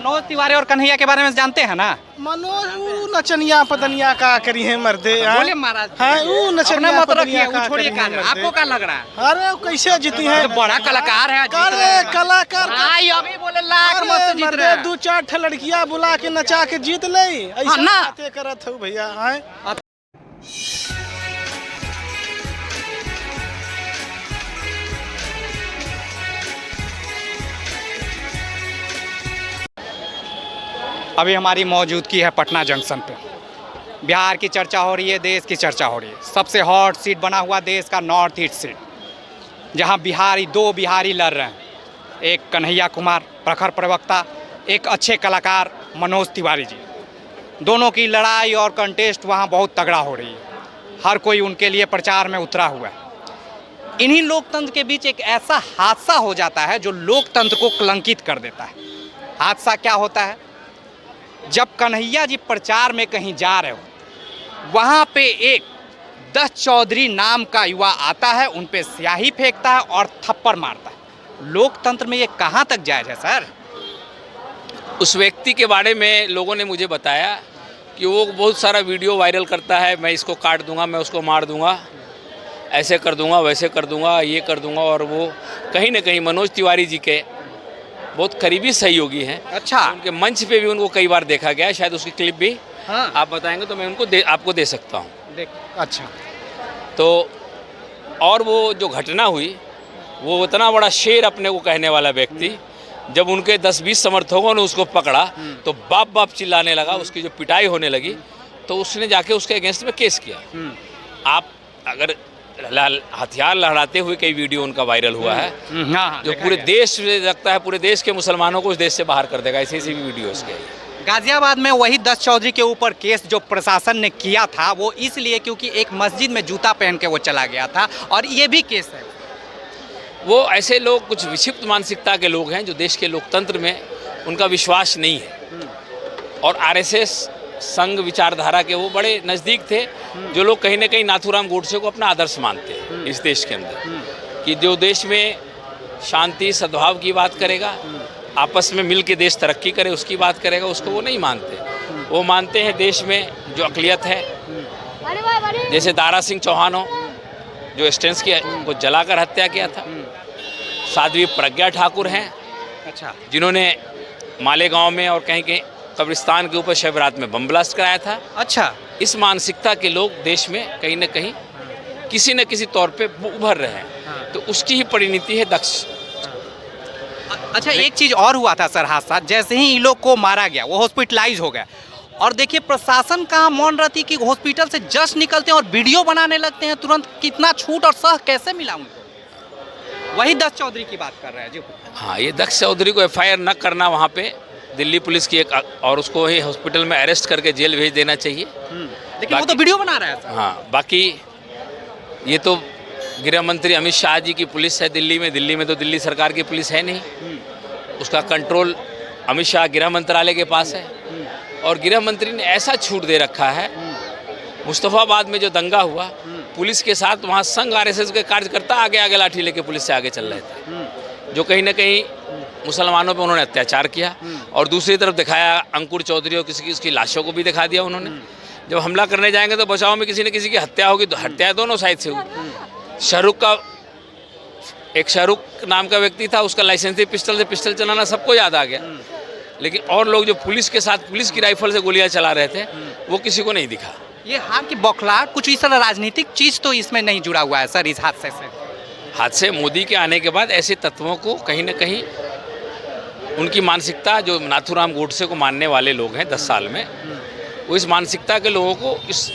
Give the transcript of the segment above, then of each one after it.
मनोज तिवारी और कन्हैया के बारे में जानते हैं ना? मनोज वो नचनिया पतनिया का करी है मर्दे। बोले महाराज, हाँ वो नचनिया मत रखिए, पतनिया वो का छोड़िए। करी है मर्दे। आपको क्या लग रहा है? अरे वो कैसे जीती है? बड़ा कलाकार है, जीत रहे हैं। कलाकार भाई अभी बोले लाख मत से जीत रहे हैं। 2-4 लड़कियां बुला के नचा के जीत ले, ऐसा ना। बातें करत हो भैया। हाँ अभी हमारी मौजूदगी है पटना जंक्शन पे। बिहार की चर्चा हो रही है, देश की चर्चा हो रही है। सबसे हॉट सीट बना हुआ देश का नॉर्थ ईस्ट सीट, जहां दो बिहारी लड़ रहे हैं। एक कन्हैया कुमार प्रखर प्रवक्ता, एक अच्छे कलाकार मनोज तिवारी जी। दोनों की लड़ाई और कंटेस्ट वहां बहुत तगड़ा हो रही है। हर कोई उनके लिए प्रचार में उतरा हुआ है। इन्हीं लोकतंत्र के बीच एक ऐसा हादसा हो जाता है जो लोकतंत्र को कलंकित कर देता है। हादसा क्या होता है? जब कन्हैया जी प्रचार में कहीं जा रहे हो, वहाँ पे एक दस चौधरी नाम का युवा आता है, उन पे स्याही फेंकता है और थप्पड़ मारता है। लोकतंत्र में ये कहाँ तक जायज़ है सर? उस व्यक्ति के बारे में लोगों ने मुझे बताया कि वो बहुत सारा वीडियो वायरल करता है, मैं इसको काट दूंगा, मैं उसको मार दूंगा, ऐसे कर दूंगा, वैसे कर दूंगा, ये कर दूंगा। और वो कहीं ना कहीं मनोज तिवारी जी के बहुत करीबी सहयोगी हैं। अच्छा। उनके मंच पे भी उनको कई बार देखा गया है, शायद उसकी क्लिप भी हाँ। आप बताएंगे तो मैं उनको आपको दे सकता हूँ। अच्छा। तो और वो जो घटना हुई, वो इतना बड़ा शेर अपने को कहने वाला व्यक्ति, जब उनके 10-20 समर्थकों ने उसको पकड़ा तो बाप बाप चिल्लाने लगा, उसकी जो पिटाई होने लगी तो उसने जाके उसके अगेंस्ट में केस किया। आप अगर हथियार लहराते हुए कई वीडियो उनका वायरल हुआ है, जो पूरे देश में लगता है पूरे देश के मुसलमानों को उस देश से बाहर कर देगा, ऐसी भी वीडियोस के। गाजियाबाद में वही 10 चौधरी के ऊपर केस जो प्रशासन ने किया था, वो इसलिए क्योंकि एक मस्जिद में जूता पहन के वो चला गया था, और ये भी केस है। वो ऐसे लोग कुछ विक्षिप्त मानसिकता के लोग हैं जो देश के लोकतंत्र में उनका विश्वास नहीं है, और आरएसएस संघ विचारधारा के वो बड़े नज़दीक थे, जो लोग कहीं ना कहीं नाथूराम गोडसे को अपना आदर्श मानते हैं इस देश के अंदर, कि जो देश में शांति सद्भाव की बात करेगा, आपस में मिल के देश तरक्की करे उसकी बात करेगा, उसको वो नहीं मानते। वो मानते हैं देश में जो अक़लियत है, जैसे दारा सिंह चौहान हो जो स्टेंस की को जलाकर हत्या किया था, साध्वी प्रज्ञा ठाकुर हैं, अच्छा, जिन्होंने मालेगांव में और कहीं कहीं कब्रिस्तान के ऊपर शब रात में बम ब्लास्ट कराया था। अच्छा। इस मानसिकता के लोग देश में कहीं न कहीं किसी न किसी तौर पे उभर रहे हैं, तो उसकी ही परिणति है दक्ष। अच्छा, एक चीज़ और हुआ था सर हादसा, जैसे ही इन लोग को मारा गया वो हॉस्पिटलाइज हो गया, और देखिए प्रशासन का मौन रहती कि हॉस्पिटल से जस्ट निकलते हैं और वीडियो बनाने लगते हैं तुरंत। कितना छूट और सह कैसे मिला उनको? वही 10 चौधरी की बात कर रहे हैं जी। हाँ, ये दक्ष चौधरी को FIR न करना वहाँ पे दिल्ली पुलिस की एक, और उसको ही हॉस्पिटल में अरेस्ट करके जेल भेज देना चाहिए। लेकिन वो तो वीडियो बना रहा है सर। हाँ, बाकी ये तो गृह मंत्री अमित शाह जी की पुलिस है दिल्ली में तो दिल्ली सरकार की पुलिस है नहीं, उसका कंट्रोल अमित शाह गृह मंत्रालय के पास है, और गृह मंत्री ने ऐसा छूट दे रखा है। मुस्तफ़ाबाद में जो दंगा हुआ, पुलिस के साथ वहाँ संघ आरएसएस के कार्यकर्ता आगे लाठी लेके पुलिस से आगे चल रहे थे, जो कहीं ना कहीं मुसलमानों पे उन्होंने अत्याचार किया, और दूसरी तरफ दिखाया अंकुर चौधरी और किसी की उसकी लाशों को भी दिखा दिया उन्होंने। जब हमला करने जाएंगे तो बचाव में किसी न किसी की हत्या होगी, तो हत्या दोनों साइड से होगी। एक शाहरुख नाम का व्यक्ति था, उसका लाइसेंसी पिस्टल से पिस्टल चलाना सबको याद आ गया, लेकिन और लोग जो पुलिस के साथ पुलिस की राइफल से गोलियां चला रहे थे वो किसी को नहीं दिखा। ये हार की बौखलाहट, कुछ इस तरह राजनीतिक चीज़ तो इसमें नहीं जुड़ा हुआ है सर इस हादसे से? हादसे मोदी के आने के बाद ऐसे तत्वों को कहीं ना कहीं उनकी मानसिकता, जो नाथूराम गोडसे को मानने वाले लोग हैं 10 साल में, वो इस मानसिकता के लोगों को इस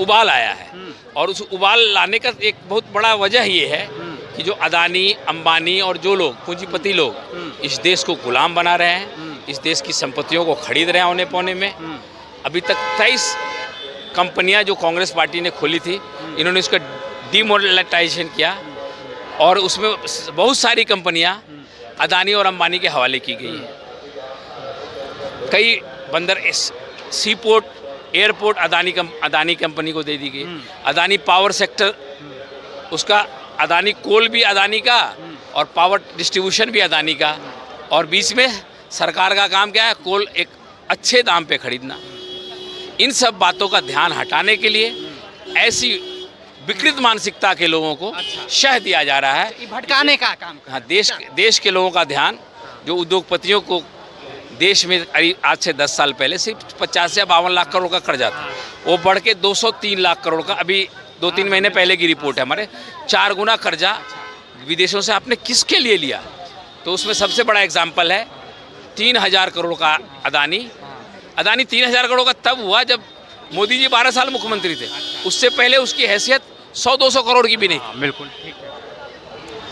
उबाल आया है, और उस उबाल लाने का एक बहुत बड़ा वजह ये है कि जो अदानी, अंबानी और जो लोग पूंजीपति लोग इस देश को गुलाम बना रहे हैं, इस देश की संपत्तियों को खरीद रहे हैं औने पौने में। अभी तक 23 कंपनियां जो कांग्रेस पार्टी ने खोली थी, इन्होंने इसका डीमोनेटाइजेशन किया, और उसमें बहुत सारी कंपनियां अदानी और अंबानी के हवाले की गई है। कई बंदर, सी पोर्ट, एयरपोर्ट अदानी कंपनी को दे दी गई। अदानी पावर सेक्टर, उसका अदानी कोल भी अदानी का और पावर डिस्ट्रीब्यूशन भी अदानी का, और बीच में सरकार का काम क्या है? कोल एक अच्छे दाम पे खरीदना। इन सब बातों का ध्यान हटाने के लिए ऐसी विकृत मानसिकता के लोगों को शह दिया जा रहा है। ये भटकाने का काम कर हाँ, देश के लोगों का ध्यान, जो उद्योगपतियों को देश में आज से 10 साल पहले सिर्फ 50 या 52 लाख करोड़ का कर्जा था, वो बढ़ के 203 लाख करोड़ का, अभी 2-3 महीने पहले की रिपोर्ट है हमारे, 4 गुना कर्जा विदेशों से आपने किसके लिए लिया? तो उसमें सबसे बड़ा एग्जाम्पल है 3000 करोड़ का अदानी 3000 करोड़ का तब हुआ जब मोदी जी 12 साल मुख्यमंत्री थे। उससे पहले उसकी हैसियत 100-200 करोड़ की भी नहीं थी। बिल्कुल ठीक है।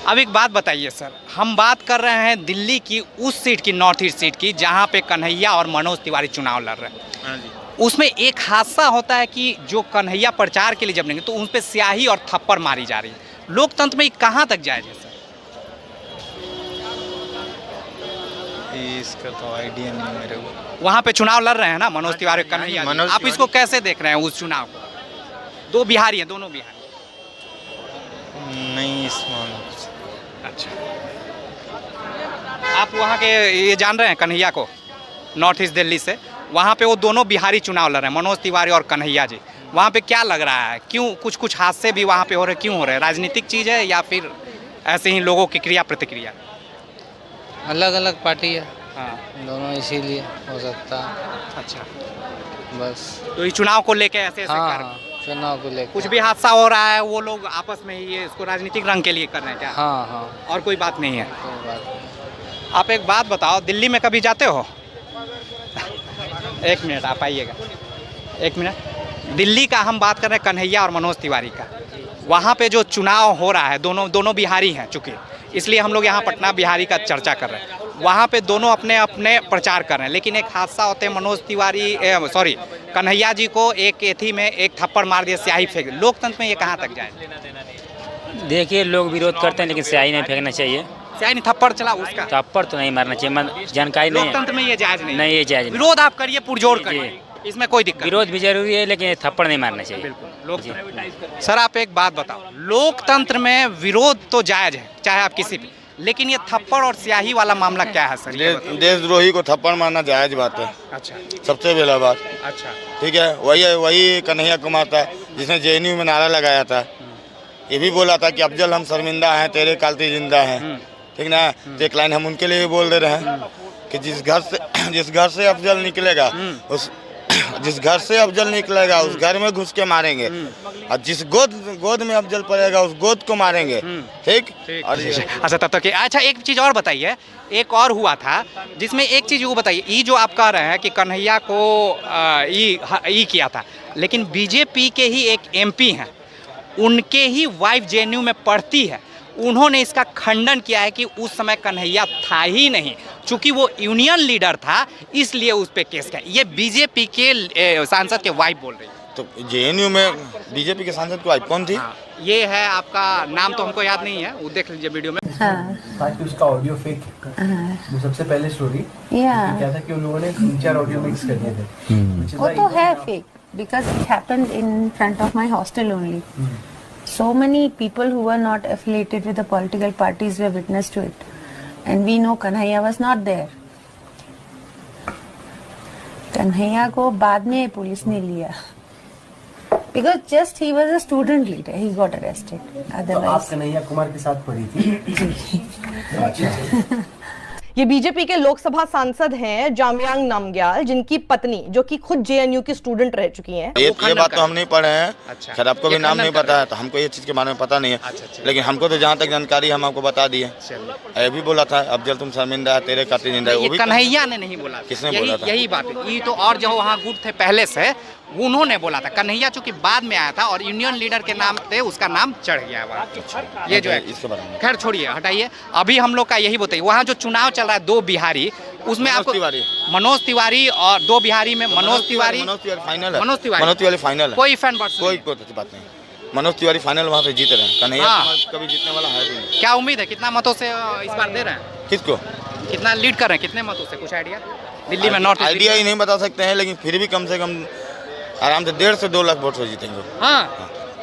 अब एक बात बताइए सर, हम बात कर रहे हैं दिल्ली की उस सीट की, नॉर्थ ईस्ट सीट की, जहां पे कन्हैया और मनोज तिवारी चुनाव लड़ रहे हैं। उसमें एक हादसा होता है कि जो कन्हैया प्रचार के लिए जब नहीं तो उन पे स्याही और थप्पड़ मारी जा रही है। लोकतंत्र में ये कहाँ तक जायज है सर? इसका तो आइडिया नहीं मेरे को। वहाँ पे चुनाव लड़ रहे हैं ना मनोज तिवारी कन्हैया जी। आप इसको कैसे देख रहे हैं उस चुनाव को? दो बिहारी हैं, दोनों बिहारी। नहीं इस मामले। अच्छा, आप वहाँ के ये जान रहे हैं कन्हैया को, नॉर्थ ईस्ट दिल्ली से, वहाँ पे वो दोनों बिहारी चुनाव लड़ रहे हैं, मनोज तिवारी और कन्हैया जी। वहाँ पे क्या लग रहा है, क्यों कुछ हादसे भी वहाँ पे हो रहे, क्यों हो रहे हैं? राजनीतिक चीज़ है या फिर ऐसे ही लोगों की क्रिया प्रतिक्रिया? अलग अलग पार्टी है, हाँ, दोनों इसीलिए हो सकता है। अच्छा, बस तो इस चुनाव को लेके ऐसे हाँ कर हाँ, चुनाव को लेकर कुछ भी हादसा हो रहा है, वो लोग आपस में ही ये इसको राजनीतिक रंग के लिए कर रहे हैं क्या? हाँ हाँ, और कोई बात नहीं है? कोई बात नहीं। आप एक बात बताओ, दिल्ली में कभी जाते हो? एक मिनट, आप आइएगा, एक मिनट। दिल्ली का हम बात कर रहे हैं, कन्हैया और मनोज तिवारी का। वहाँ पे जो चुनाव हो रहा है, दोनों बिहारी हैं चूँकि, इसलिए हम लोग यहाँ पटना बिहारी का चर्चा कर रहे हैं। वहाँ पे दोनों अपने अपने प्रचार कर रहे हैं, लेकिन एक हादसा होते हैं, मनोज तिवारी कन्हैया जी को एक एथी में एक थप्पड़ मार दिया, स्याही फेंक। लोकतंत्र में ये कहाँ तक जाए? देखिए, लोग विरोध करते हैं लेकिन स्याही नहीं फेंकना चाहिए। स्याही नहीं, थप्पड़ चला उसका, थप्पड़ तो नहीं मारना चाहिए, जानकारी नहीं है। लोकतंत्र में ये जायज नहीं। नहीं, ये जायज नहीं। विरोध आप करिए, पुरजोर करिए, इसमें कोई दिक्कत नहीं। विरोध भी जरूरी है लेकिन थप्पड़ नहीं मारना चाहिए। बिल्कुल। सर आप एक बात बताओ, लोकतंत्र में विरोध तो जायज है, चाहे आप किसी भी, लेकिन ये थप्पड़ और स्याही वाला मामला क्या है सर? देशद्रोही को थप्पड़ मारना जायज बात है। अच्छा, सबसे पहला बात। अच्छा, ठीक है, वही कन्हैया कुमार था जिसने जेएनयू में नारा लगाया था, ये भी बोला था कि अफजल हम शर्मिंदा हैं, तेरे कालती जिंदा हैं। ठीक ना, तो एक लाइन हम उनके लिए भी बोल दे रहे हैं कि जिस घर से अफजल निकलेगा जिस घर से अफजल निकलेगा उस घर में घुस के मारेंगे, और जिस गोद में अफजल पड़ेगा उस गोद को मारेंगे। ठीक। अच्छा, तब तक अच्छा एक चीज़ और बताइए, एक और हुआ था जिसमें एक चीज़ वो बताइए, ये जो आप कह रहे हैं कि कन्हैया को ई किया था, लेकिन बीजेपी के ही एक एमपी हैं, उनके ही वाइफ जेएनयू में पढ़ती है, उन्होंने इसका खंडन किया है कि उस समय कन्हैया था ही नहीं, चूंकि वो यूनियन लीडर था इसलिए उस पर केस किया। ये बीजेपी के सांसद के वाइफ बोल रही है। तो जेएनयू में बीजेपी के सांसद की वाइफ कौन थी? हाँ, ये है, आपका नाम तो हमको याद नहीं है, वो देख लीजिए वीडियो में। ताकि उसका ऑडियो फेक वो सबसे पहले स्टोरी क्या था कि उन लोगों ने 3-4 ऑडियो मिक्स कर दिए थे। वो तो है fake, because it happened in front of my hostel only. So many people who were not affiliated with the political parties were witness to it, and we know Kanhaiya was not there. Kanhaiya को बाद में police ने लिया, because just he was a student leader, he got arrested. तो आप कन्हैया कुमार के साथ पढ़ी थी? अच्छा। ये बीजेपी के लोकसभा सांसद हैं जामयांग नामग्याल, जिनकी पत्नी जो कि खुद जेएनयू की स्टूडेंट रह चुकी हैं। ये बात तो हम नहीं पढ़े हैं। अच्छा, खैर आपको भी नाम नहीं पता है तो हमको ये चीज़ के बारे में पता नहीं है। अच्छा। लेकिन हमको तो जहाँ तक जानकारी हम आपको बता दी है। ये भी बोला था अफजल तुम शर्मिंदा है, तेरे कातिल जिंदा है। ये कन्हैया ने नहीं बोला, किसने बोला था? यही बात है। ये तो और जो वहाँ गुट थे पहले से, उन्होंने बोला था। कन्हैया चूंकि बाद में आया था और यूनियन लीडर के नाम पे उसका नाम चढ़ गया वहाँ। ये जो है, इसके बारे में खैर छोड़िए, हटाइए। अभी हम लोग का यही बताइए, वहाँ जो चुनाव चल रहा है, दो बिहारी, उसमें आपको मनोज तिवारी और दो बिहारी में मनोज तिवारी फाइनल है। मनोज तिवारी फाइनल है। कोई फैन कोई बात नहीं। मनोज तिवारी फाइनल वहाँ पे जीत रहे हैं। कन्हैया कभी जीतने वाला है नहीं। क्या उम्मीद है, कितना मतों से इस बार दे रहे हैं? किसको कितना लीड कर रहे हैं, कितने मतों से, कुछ आइडिया? दिल्ली में नॉर्थ आइडिया ही नहीं बता सकते हैं, लेकिन फिर भी कम से कम आराम से 1.5 से 2 लाख वोट से जीतेंगे। हाँ,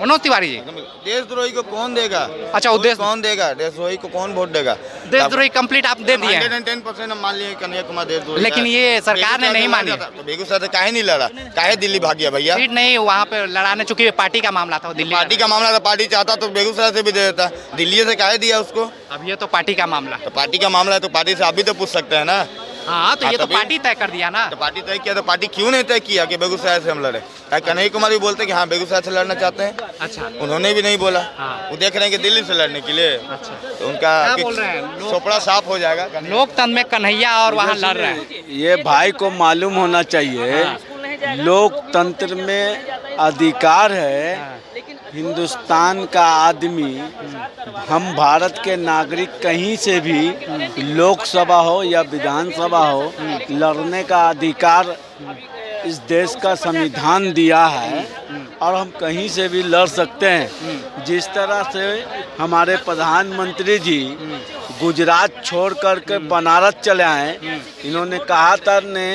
मनोज तिवारी जी। देशद्रोही को कौन देगा? अच्छा, वो देश कौन देगा? देशद्रोही को कौन वोट देगा? देशद्रोही कंप्लीट आप दे दिए हैं। 110% हम मान लिए कन्हैया कुमार देशद्रोही। लेकिन ये सरकार ने नहीं मानी। तो बेगूसराय से काहे नहीं लड़ा? काहे दिल्ली भाग गया भैया? सीट नहीं वहाँ पे लड़ाने, चूंकि पार्टी का मामला था, वो दिल्ली पार्टी का मामला था, पार्टी चाहता तो बेगूसराय से भी दे देता, दिल्ली से काहे दिया उसको? अब ये तो पार्टी का मामला। तो पार्टी का मामला है तो पार्टी से आप भी तो पूछ सकते हैं ना। हाँ, तो ये तो तभी- पार्टी तय कर दिया ना। तो पार्टी तय किया तो पार्टी क्यों नहीं तय किया कि बेगूसराय से हम लड़े? कन्हैया कुमार भी बोलते कि हाँ बेगूसराय से लड़ना चाहते हैं। अच्छा, उन्होंने भी नहीं बोला। हाँ। वो देख रहे हैं कि दिल्ली से लड़ने के लिए। अच्छा, तो उनका क्या बोल रहे हैं लोग? चोपड़ा साफ हो जाएगा। लोकतंत्र में कन्हैया और वहाँ लड़ रहे हैं। ये भाई को मालूम होना चाहिए, लोकतंत्र में अधिकार है। हिंदुस्तान का आदमी, हम भारत के नागरिक कहीं से भी लोकसभा हो या विधानसभा हो, लड़ने का अधिकार इस देश का संविधान दिया है और हम कहीं से भी लड़ सकते हैं। जिस तरह से हमारे प्रधानमंत्री जी गुजरात छोड़ करके बनारस चले आए, इन्होंने कहा था ने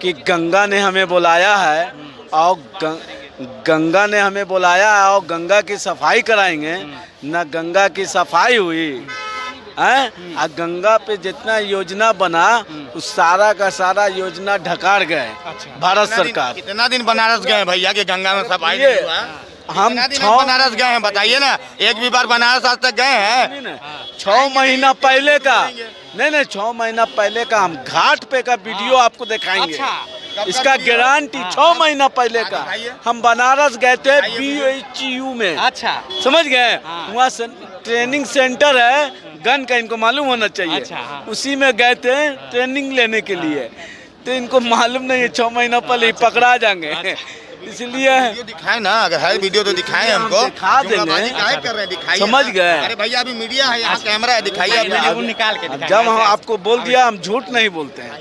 कि गंगा ने हमें बुलाया है और गंगा ने हमें बुलाया है और गंगा की सफाई कराएंगे। न गंगा की सफाई हुई हैं, और गंगा पे जितना योजना बना उस सारा का सारा योजना ढकार गए। भारत सरकार कितना दिन बनारस गए भैया कि गंगा में सफाई ये नहीं हुआ? हम कितना दिन आप बनारस गए हैं बताइए ना, एक भी बार बनारस आज तक गए हैं? 6 महीना पहले का नहीं 6 महीना पहले का हम घाट पे का वीडियो आपको दिखाएंगे। इसका गारंटी 6 महीना पहले का हम बनारस गए थे BHU में। अच्छा, समझ गए? वहाँ ट्रेनिंग सेंटर है गन का, इनको मालूम होना चाहिए। अच्छा, हाँ। उसी में गए थे ट्रेनिंग लेने के लिए, तो इनको मालूम नहीं है 6 महीना पहले ही पकड़ा जाएंगे। इसलिए वीडियो दिखाए ना, अगर है वीडियो तो दिखाएं हमको। दिखा देंगे। जुमलाबाजी काहे कर रहे हैं? दिखाइए समझ ना। गए? अरे भैया अभी मीडिया है, यहाँ कैमरा है, दिखाइए वीडियो आप। निकाल के दिखाएंगे। जब हम आपको बोल दिया, हम झूठ नहीं बोलते हैं।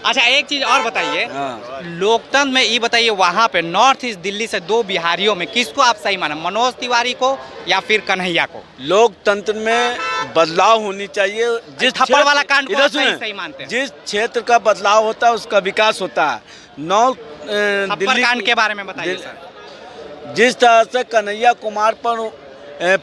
अच्छा, एक चीज और बताइए, हाँ। लोकतंत्र में ये बताइए, वहाँ पे नॉर्थ ईस्ट दिल्ली से 2 बिहारियों में किसको आप सही माने, मनोज तिवारी को या फिर कन्हैया को? लोकतंत्र में बदलाव होनी चाहिए। जिस थप्पड़ वाला कांड को इधर आप सुनिए, सही मानते हैं? जिस क्षेत्र का बदलाव होता है उसका विकास होता है। थप्पड़ दिल्ली कांड के बारे में बताइए दिल- सर। जिस तरह से कन्हैया कुमार पर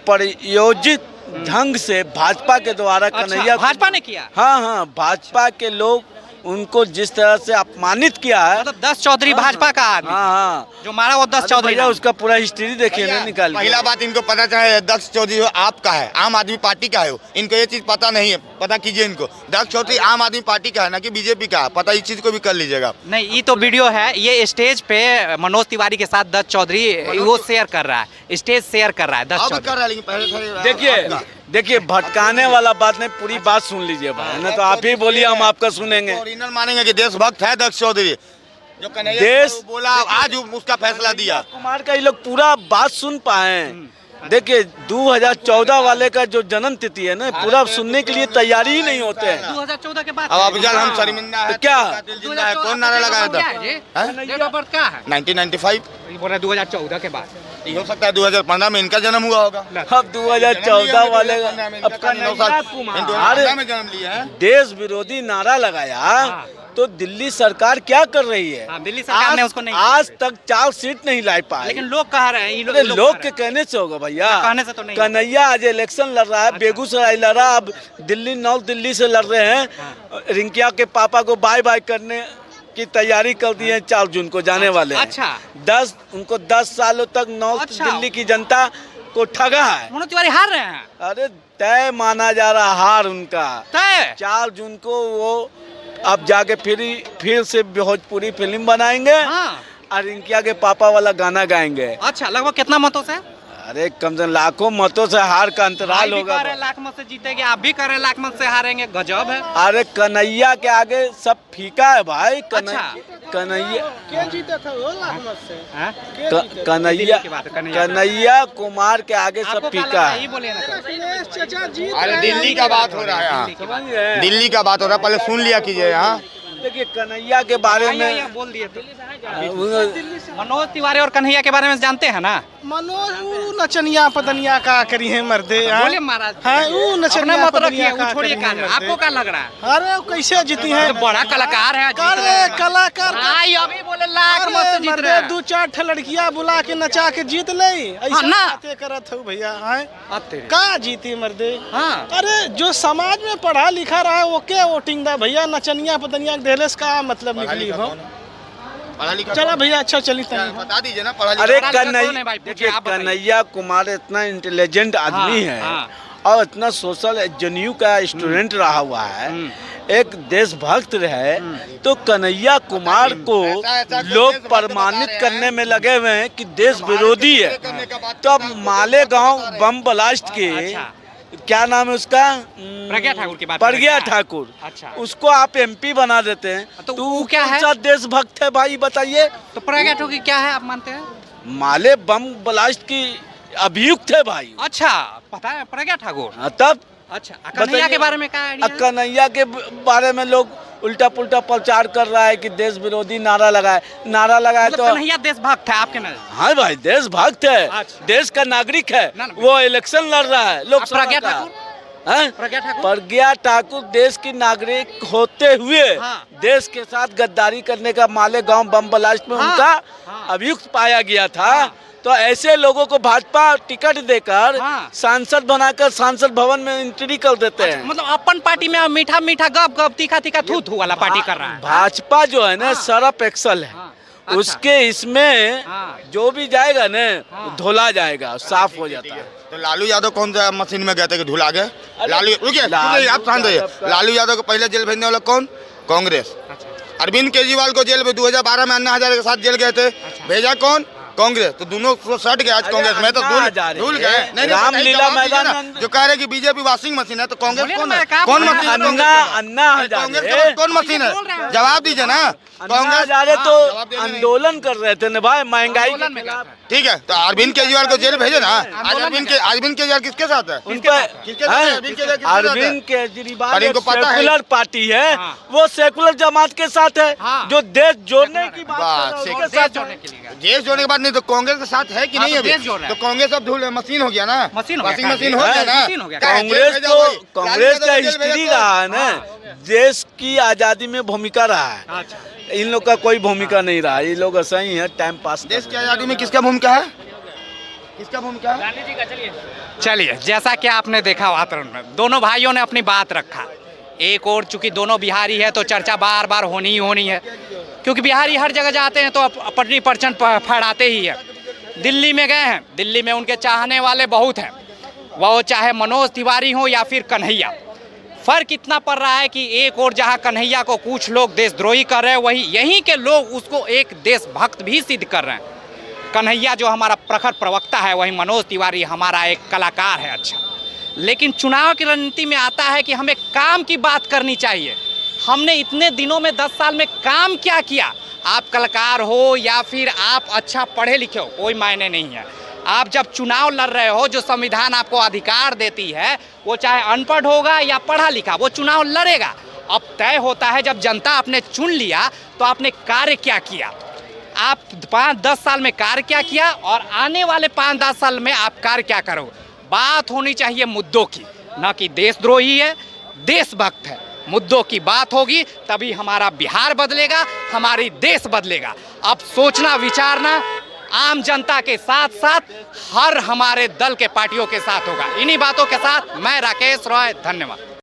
प्रयोजित ढंग से भाजपा के द्वारा कन्हैया भाजपा ने किया? हाँ, भाजपा के लोग उनको जिस तरह से अपमानित किया है। मतलब 10 चौधरी भाजपा का आदमी हाँ, जो मारा वो 10 चौधरी भैया उसका पूरा हिस्ट्री देखिए ना, निकाल के। पहला बात इनको पता चाहे दक्ष चौधरी हो आपका है, आम आदमी पार्टी का है वो। इनको ये चीज पता नहीं है, पता कीजिए इनको। दक्ष चौधरी आम आदमी पार्टी का है ना कि बीजेपी का है, पता इस चीज को भी कर लीजिएगा। नहीं, ये तो वीडियो है, ये स्टेज पे मनोज तिवारी के साथ 10 चौधरी वो शेयर कर रहा है, स्टेज शेयर कर रहा है 10 अब चौधरी। कर रहा है, लेकिन पहले से देखिए भटकाने वाला बात नहीं, पूरी बात सुन लीजिए भाई, ना तो आप ही बोलिए, हम आपका सुनेंगे। ओरिजिनल मानेंगे कि देशभक्त है दक्ष चौधरी, जो कन्हैया देश- को बोला आज उसका फैसला दिया। कुमार का ये लोग पूरा बात सुन पाए। देखिए 2014 वाले का जो जन्म तिथि है ना, पूरा सुनने के लिए तैयारी ही नहीं होते हैं। 2014 के बाद अब अफजल हम शर्मिंदा है, तो क्या? दिल जिंदा है, कौन नारा लगाया था? डेट ऑफ बर्थ क्या है? 1995 ये बोल रहे 2014 के बाद। हो सकता है 2015 में इनका जन्म हुआ होगा। अब 2014 वाले अब कन्हैया कुमार में जन्म लिया है। देश विरोधी नारा लगाया तो दिल्ली सरकार क्या कर रही है? हाँ, दिल्ली सरकार ने उसको नहीं, आज तक 4 सीट नहीं ला पाई। लेकिन लोग कह रहे हैं, ये अरे लोग लोग कह के कहने से होगा भैया, कहने से तो नहीं। कन्हैया आज इलेक्शन लड़ रहा है, बेगूसराय लड़ रहा, अब दिल्ली नॉर्थ दिल्ली से लड़ रहे हैं। रिंकिया के पापा को बाय बाय करने की तैयारी कर दी है, 4 जून को जाने वाले हैं। अच्छा, उनको 10 सालों तक नॉर्थ दिल्ली की जनता को ठगा है। मनोज तिवारी हार रहे हैं? अरे तय माना जा रहा हार उनका। तय 4 जून को वो अब जाके फिर से भोजपुरी फिल्म बनाएंगे और रिंकिया के पापा वाला गाना गाएंगे। अच्छा, लगभग कितना मतों से? अरे कम से कम लाखों मतों से हार का अंतराल होगा। 1 लाख मत से जीतेंगे, आप भी कह रहे हैं लाख मत से हारेंगे, गजब है। अरे कन्हैया के आगे सब फीका है भाई। कन्हैया क्या जीता था वो लाख मत से? कन्हैया कुमार के आगे सब फीका है। चाचा जी अरे दिल्ली का बात हो रहा है यहाँ, दिल्ली का बात हो रहा है, पहले सुन लिया कीजिए। यहाँ देखिए कन्हैया के बारे में बोल दिए थे। मनोज तिवारी और कन्हैया के बारे में जानते हैं ना? मनोज वो नचनिया पतनिया का करी है मर्दे। बोले महाराज, हाँ वो नचनिया मत रखिए, पतनिया वो का छोड़िए। करी क्या है मर्दे। आपको क्या लग रहा है? अरे वो कैसे जीती है? तो बड़ा कलाकार है, जीत रहे हैं। अरे कलाकार आई अभी बोले लाख मत से जीत मर्दे रहे हैं। 2-4 ठे लड़कियां बुला के नचा के जीत ले। ऐसा ना। बातें करत हो भैया। हाँ आते हैं। का जीती मर्दे? हाँ। अरे जो समाज में पढ़ा लिखा रहा है वो क्या वोटिंग दा भैया? नचनिया पतनिया देहलेस का मतलब निकली हो। चला भैया अच्छा चली बता दीजिए ना पढ़ा अरे लिखा कौन है कन्हैया भाई? पूछिए, देखिए आप बताइए। कन्हैया कुमार इतना इंटेलिजेंट आदमी है हाँ। और इतना सोशल जेन्यू का स्टूडेंट रहा हुआ है, एक देशभक्त है, तो कन्हैया कुमार को लोग प्रमाणित करने में लगे हुए हैं कि देश विरोधी है। तो अब मालेगांव बम ब्लास्ट के अच्छा। क्या नाम है उसका? प्रज्ञा ठाकुर की बात प्रज्ञा कर रहे हैं। ठाकुर। अच्छा। उसको आप एमपी बना देते हैं तो तो वो वो क्या है? कौन सा देशभक्त है भाई बताइए? तो प्रज्ञा ठाकुर क्या है आप मानते हैं? माले बम ब्लास्ट की अभियुक्त है भाई। अच्छा, पता है प्रज्ञा ठाकुर। हाँ, तब अच्छा, कन्हैया के बारे में क्या आइडिया है? कन्हैया के बारे में लोग उल्टा पुल्टा प्रचार कर रहा है कि देश विरोधी नारा लगाए मतलब तो कन्हैया देशभक्त है आपके नजर? हाँ भाई देशभक्त है, अच्छा। देश का नागरिक है। ना, ना। वो इलेक्शन लड़ रहा है लोकसभा प्रज्ञा का। ठाकुर? हाँ? प्रज्ञा ठाकुर? प्रज्ञा ठाकुर देश की नागरिक होते हुए हाँ। देश के साथ गद्दारी करने का मालेगांव बम ब्लास्ट में हाँ। उनका हाँ। अभियुक्त पाया गया था। हाँ। तो ऐसे लोगों को भाजपा टिकट देकर हाँ। सांसद बनाकर सांसद भवन में एंट्री कर देते हैं। मतलब अपन पार्टी में मीठा मीठा गप गप तीखा तीखा थू थू वाला पार्टी कर रहा है। भाजपा जो है ना हाँ। सरफ एक्सल है। हाँ। अच्छा। उसके इसमें हाँ। जो भी जाएगा ना हाँ। धुला जाएगा, साफ हो जाता है। तो लालू यादव कौन सा मशीन में गए थे कि धुला गए? लालू रुकिए, लालू आप शांत रहिए। लालू यादव को पहले जेल भेजने वाला कौन? कांग्रेस। अरविंद केजरीवाल को जेल में 2012 में अन्ना हजारे के साथ जेल गए थे, भेजा कौन? कांग्रेस। तो दोनों को सट गए आज कांग्रेस में, तो भूल गए। नहीं, रामलीला मैदान जो कह रहे कि बीजेपी वॉशिंग मशीन है, तो कांग्रेस कौन है? मैं कौन क्या मशीन है? अन्ना कांग्रेस के हजारे पास कौन मशीन है? जवाब दीजिए ना। अन्ना हजारे तो आंदोलन कर रहे थे ना भाई, महंगाई के खिलाफ। ठीक है, तो अरविंद केजरीवाल को जेल भेजे ना। आज अरविंद केजरीवाल किसके साथ है? उन पर किसके साथ है? अरविंद केजरीवाल किसके साथ है? अरविंद केजरीवाल और इनको पता है? सेकुलर पार्टी है। हाँ। वो सेकुलर जमात के साथ है। हाँ। जो देश जोड़ने की बात बात कर रहा है, ठीक उसके देश साथ जोड़ने है। के लिए गया। देश जोड़ने के बाद नहीं तो कांग्रेस के साथ है कि हाँ, नहीं तो अभी? देश जोड़ रहा है। तो कांग्रेस अब धूल मशीन हो गया ना। मशीन हो गया, वॉशिंग मशीन हो हाँ, गया ना। मशीन हो गया। क्या है, जेल कांग्रेस भेजा तो भाई। कांग्रेस का लालू यादव जेल हिस्ट्री भेजा रहा है ना, देश की आजादी में भूमिका रहा है। अच्छा। इन लोग का कोई भूमिका नहीं रहा, ये लोग ऐसा ही है टाइम पास। देश की आजादी में किसका भूमिका है? किसका भूमिका है? चलिए, जैसा कि आपने देखा वातावरण में दोनों भाइयों ने अपनी बात रखा। एक और चूंकि दोनों बिहारी है तो चर्चा बार बार होनी ही होनी है, क्योंकि बिहारी हर जगह जाते हैं तो अपनी परचम फहराते ही है। दिल्ली में गए हैं, दिल्ली में उनके चाहने वाले बहुत हैं, वो चाहे मनोज तिवारी हो या फिर कन्हैया। फर्क इतना पड़ रहा है कि एक और जहां कन्हैया को कुछ लोग देशद्रोही कर रहे हैं, वहीं यहीं के लोग उसको एक देशभक्त भी सिद्ध कर रहे हैं। कन्हैया जो हमारा प्रखर प्रवक्ता है, वहीं मनोज तिवारी हमारा एक कलाकार है। अच्छा, लेकिन चुनाव की रणनीति में आता है कि हमें काम की बात करनी चाहिए। हमने इतने दिनों में 10 साल में काम क्या किया? आप कलाकार हो या फिर आप अच्छा पढ़े लिखे हो, कोई मायने नहीं है। आप जब चुनाव लड़ रहे हो, जो संविधान आपको अधिकार देती है, वो चाहे अनपढ़ होगा या पढ़ा लिखा, वो चुनाव लड़ेगा। अब तय होता है जब जनता आपने चुन लिया तो आपने कार्य क्या किया। आप 5-10 साल में कार्य क्या किया और आने वाले 5-10 साल में आप कार्य क्या करो। बात होनी चाहिए मुद्दों की, ना कि देशद्रोही है, देशभक्त है। मुद्दों की बात होगी तभी हमारा बिहार बदलेगा, हमारी देश बदलेगा। अब सोचना विचारना आम जनता के साथ साथ हर हमारे दल के पार्टियों के साथ होगा। इन्हीं बातों के साथ मैं राकेश रॉय, धन्यवाद।